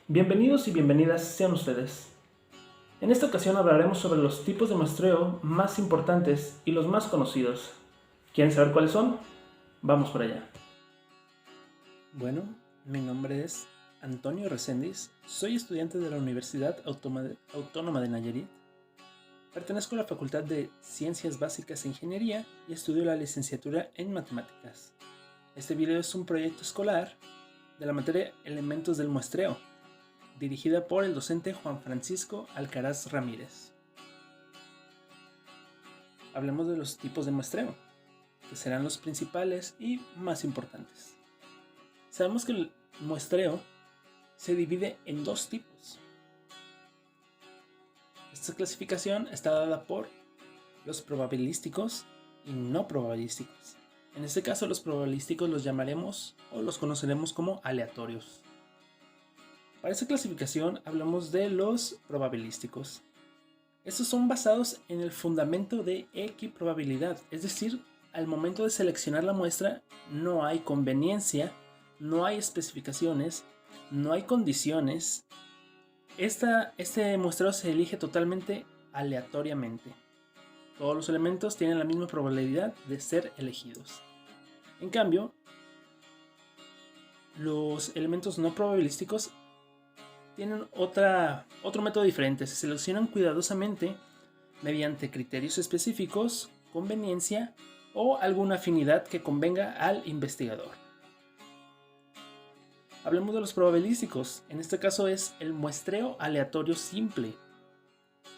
Bienvenidos y bienvenidas sean ustedes. En esta ocasión hablaremos sobre los tipos de muestreo más importantes y los más conocidos. ¿Quieren saber cuáles son? Vamos por allá. Bueno, mi nombre es Antonio Reséndiz, soy estudiante de la Universidad Autónoma de Nayarit. Pertenezco a la Facultad de Ciencias Básicas e Ingeniería y estudio la licenciatura en Matemáticas. Este video es un proyecto escolar de la materia Elementos del Muestreo, dirigida por el docente Juan Francisco Alcaraz Ramírez. Hablemos de los tipos de muestreo, que serán los principales y más importantes. Sabemos que el muestreo se divide en dos tipos. Esta clasificación está dada por los probabilísticos y no probabilísticos. En este caso, los probabilísticos los llamaremos o los conoceremos como aleatorios. Para esta clasificación hablamos de los probabilísticos. Estos son basados en el fundamento de equiprobabilidad, es decir, al momento de seleccionar la muestra no hay conveniencia, no hay especificaciones, no hay condiciones. Este muestreo se elige totalmente aleatoriamente. Todos los elementos tienen la misma probabilidad de ser elegidos. En cambio, los elementos no probabilísticos tienen otro método diferente. Se seleccionan cuidadosamente mediante criterios específicos, conveniencia o alguna afinidad que convenga al investigador. Hablemos de los probabilísticos. En este caso es el muestreo aleatorio simple.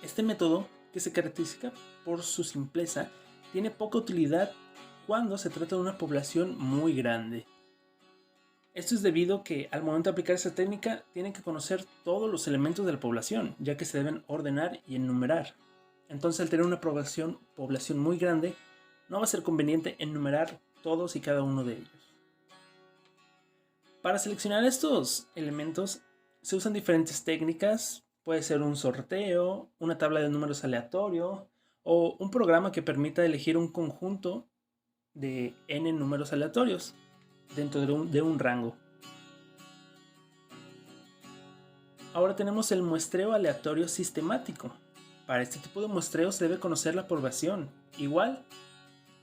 Este método, que se caracteriza por su simpleza, tiene poca utilidad cuando se trata de una población muy grande. Esto es debido a que al momento de aplicar esta técnica tienen que conocer todos los elementos de la población, ya que se deben ordenar y enumerar. Entonces, al tener una población muy grande, no va a ser conveniente enumerar todos y cada uno de ellos. Para seleccionar estos elementos se usan diferentes técnicas. Puede ser un sorteo, una tabla de números aleatorio o un programa que permita elegir un conjunto de n números aleatorios dentro de un rango. Ahora tenemos el muestreo aleatorio sistemático. Para este tipo de muestreo se debe conocer la población, igual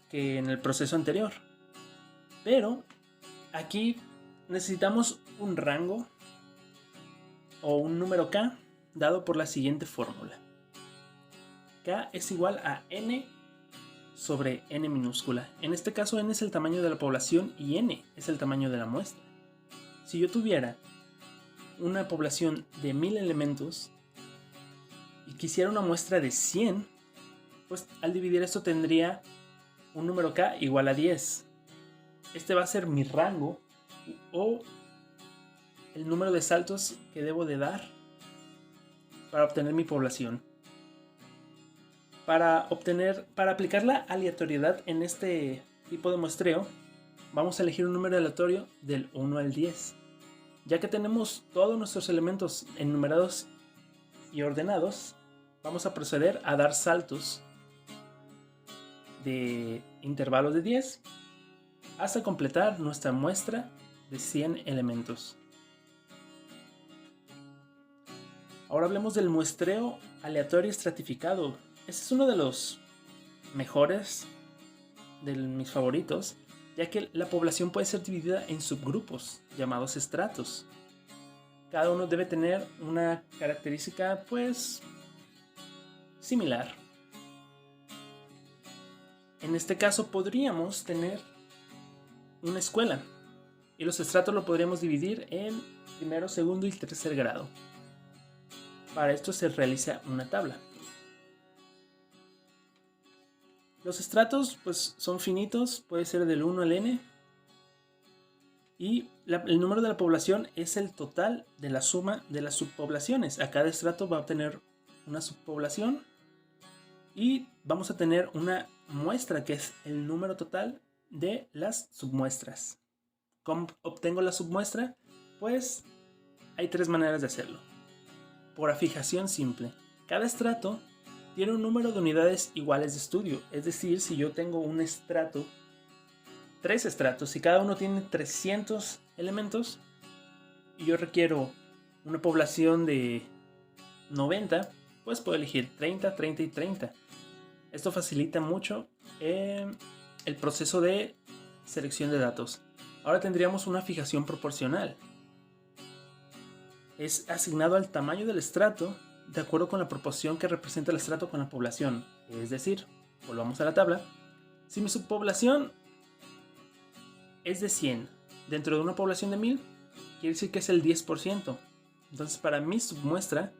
que en el proceso anterior. Pero aquí necesitamos un rango o un número k dado por la siguiente fórmula. K es igual a n sobre n minúscula. En este caso n es el tamaño de la población y n es el tamaño de la muestra. Si yo tuviera una población de 1000 elementos y quisiera una muestra de 100, pues al dividir esto tendría un número k igual a 10. Este va a ser mi rango o el número de saltos que debo de dar para obtener mi población. Para aplicar la aleatoriedad en este tipo de muestreo, vamos a elegir un número aleatorio del 1 al 10. Ya que tenemos todos nuestros elementos enumerados y ordenados, vamos a proceder a dar saltos de intervalos de 10 hasta completar nuestra muestra de 100 elementos. Ahora hablemos del muestreo aleatorio estratificado. Este es uno de los mejores, de mis favoritos, ya que la población puede ser dividida en subgrupos llamados estratos. Cada uno debe tener una característica pues similar. En este caso podríamos tener una escuela y los estratos lo podríamos dividir en primero, segundo y tercer grado. Para esto se realiza una tabla. Los estratos pues son finitos, puede ser del 1 al n. Y el número de la población es el total de la suma de las subpoblaciones. A cada estrato va a obtener una subpoblación. Y vamos a tener una muestra que es el número total de las submuestras. ¿Cómo obtengo la submuestra? Pues hay tres maneras de hacerlo. Por afijación simple. Cada estrato tiene un número de unidades iguales de estudio. Es decir, si yo tengo un estrato, 3 estratos, y cada uno tiene 300 elementos, y yo requiero una población de 90, pues puedo elegir 30, 30 y 30. Esto facilita mucho el proceso de selección de datos. Ahora tendríamos una fijación proporcional. Es asignado al tamaño del estrato de acuerdo con la proporción que representa el estrato con la población. Es decir, volvamos a la tabla. Si mi subpoblación es de 100 dentro de una población de 1000, quiere decir que es el 10%. Entonces, para mi submuestra,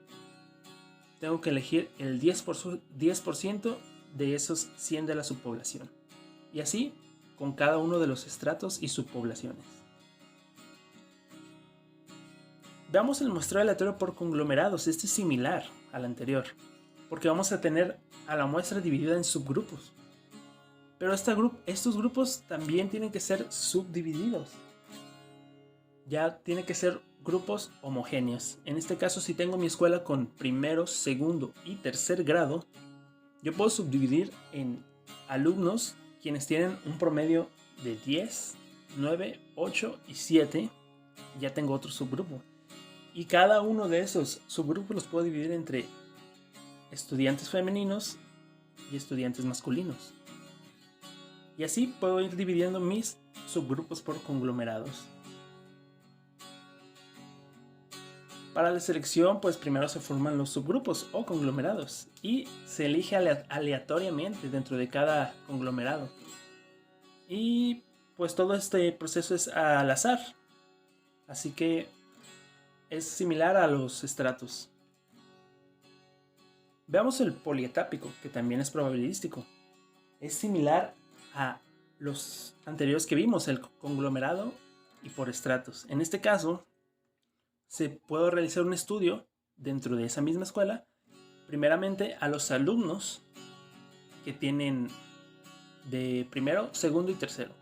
tengo que elegir el 10% de esos 100 de la subpoblación. Y así con cada uno de los estratos y subpoblaciones. Veamos el muestreo aleatorio por conglomerados. Este es similar al anterior, porque vamos a tener a la muestra dividida en subgrupos. Pero estos grupos también tienen que ser subdivididos. Ya tienen que ser grupos homogéneos. En este caso, si tengo mi escuela con primero, segundo y tercer grado, yo puedo subdividir en alumnos quienes tienen un promedio de 10, 9, 8 y 7. Ya tengo otro subgrupo. Y cada uno de esos subgrupos los puedo dividir entre estudiantes femeninos y estudiantes masculinos. Y así puedo ir dividiendo mis subgrupos por conglomerados. Para la selección, pues primero se forman los subgrupos o conglomerados y se elige aleatoriamente dentro de cada conglomerado. Y pues todo este proceso es al azar. Así que es similar a los estratos. Veamos el polietápico, que también es probabilístico. Es similar a los anteriores que vimos, el conglomerado y por estratos. En este caso, se puede realizar un estudio dentro de esa misma escuela, primeramente a los alumnos que tienen de primero, segundo y tercero.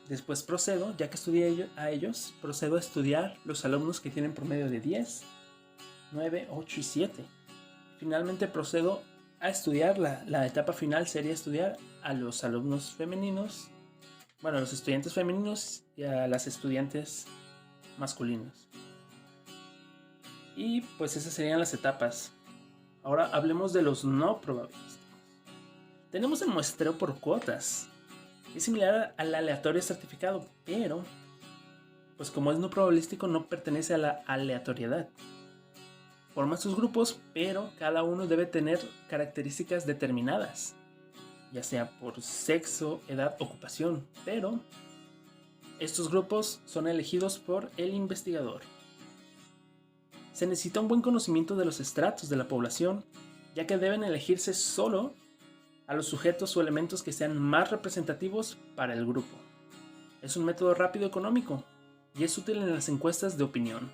Después procedo, ya que estudié a ellos, procedo a estudiar los alumnos que tienen promedio de 10, 9, 8 y 7. Finalmente procedo a estudiar, la etapa final sería estudiar a los alumnos femeninos, bueno, a los estudiantes femeninos y a las estudiantes masculinos. Y pues esas serían las etapas. Ahora hablemos de los no probabilísticos. Tenemos el muestreo por cuotas. Es similar al aleatorio estratificado, pero pues como es no probabilístico no pertenece a la aleatoriedad. Forma sus grupos, pero cada uno debe tener características determinadas, ya sea por sexo, edad, ocupación, pero estos grupos son elegidos por el investigador. Se necesita un buen conocimiento de los estratos de la población, ya que deben elegirse solo a los sujetos o elementos que sean más representativos para el grupo. Es un método rápido y económico y es útil en las encuestas de opinión.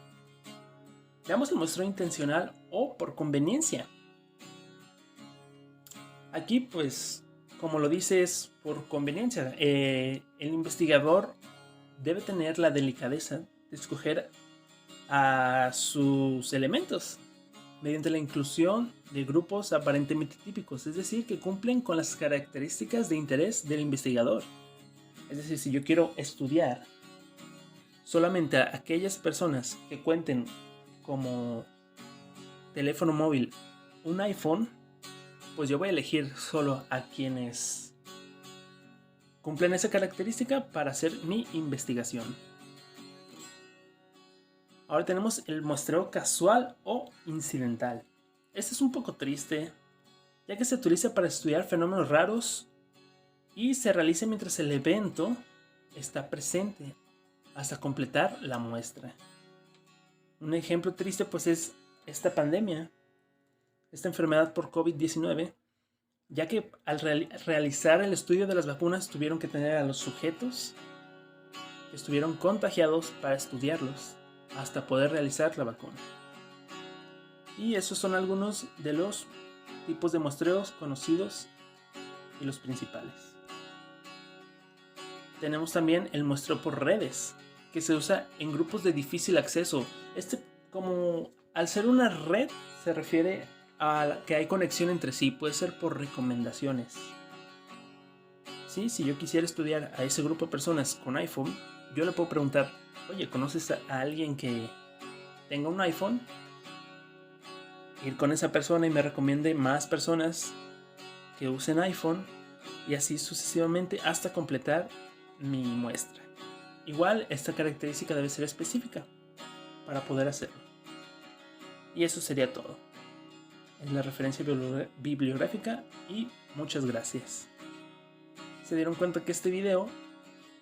Veamos el muestreo intencional o por conveniencia. Aquí pues, como lo dice, es por conveniencia. El investigador debe tener la delicadeza de escoger a sus elementos mediante la inclusión de grupos aparentemente típicos, es decir, que cumplen con las características de interés del investigador. Es decir, si yo quiero estudiar solamente a aquellas personas que cuenten como teléfono móvil un iPhone, pues yo voy a elegir solo a quienes cumplen esa característica para hacer mi investigación. Ahora tenemos el muestreo casual o incidental. Este es un poco triste, ya que se utiliza para estudiar fenómenos raros y se realiza mientras el evento está presente hasta completar la muestra. Un ejemplo triste pues es esta pandemia, esta enfermedad por COVID-19, ya que al realizar el estudio de las vacunas tuvieron que tener a los sujetos que estuvieron contagiados para estudiarlos hasta poder realizar la vacuna. Y esos son algunos de los tipos de muestreos conocidos y los principales. Tenemos también el muestreo por redes, que se usa en grupos de difícil acceso. Como al ser una red, se refiere a que hay conexión entre sí, puede ser por recomendaciones. ¿Sí? Si yo quisiera estudiar a ese grupo de personas con iPhone, yo le puedo preguntar, oye, ¿conoces a alguien que tenga un iPhone, ir con esa persona y me recomiende más personas que usen iPhone y así sucesivamente hasta completar mi muestra. Igual esta característica debe ser específica para poder hacerlo. Y eso sería todo. Es la referencia bibliográfica y muchas gracias. Se dieron cuenta que este video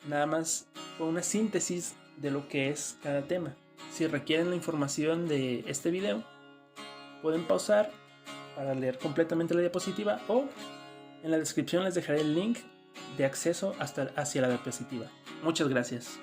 nada más fue una síntesis de lo que es cada tema. Si requieren la información de este video, pueden pausar para leer completamente la diapositiva o en la descripción les dejaré el link de acceso hacia la diapositiva. Muchas gracias.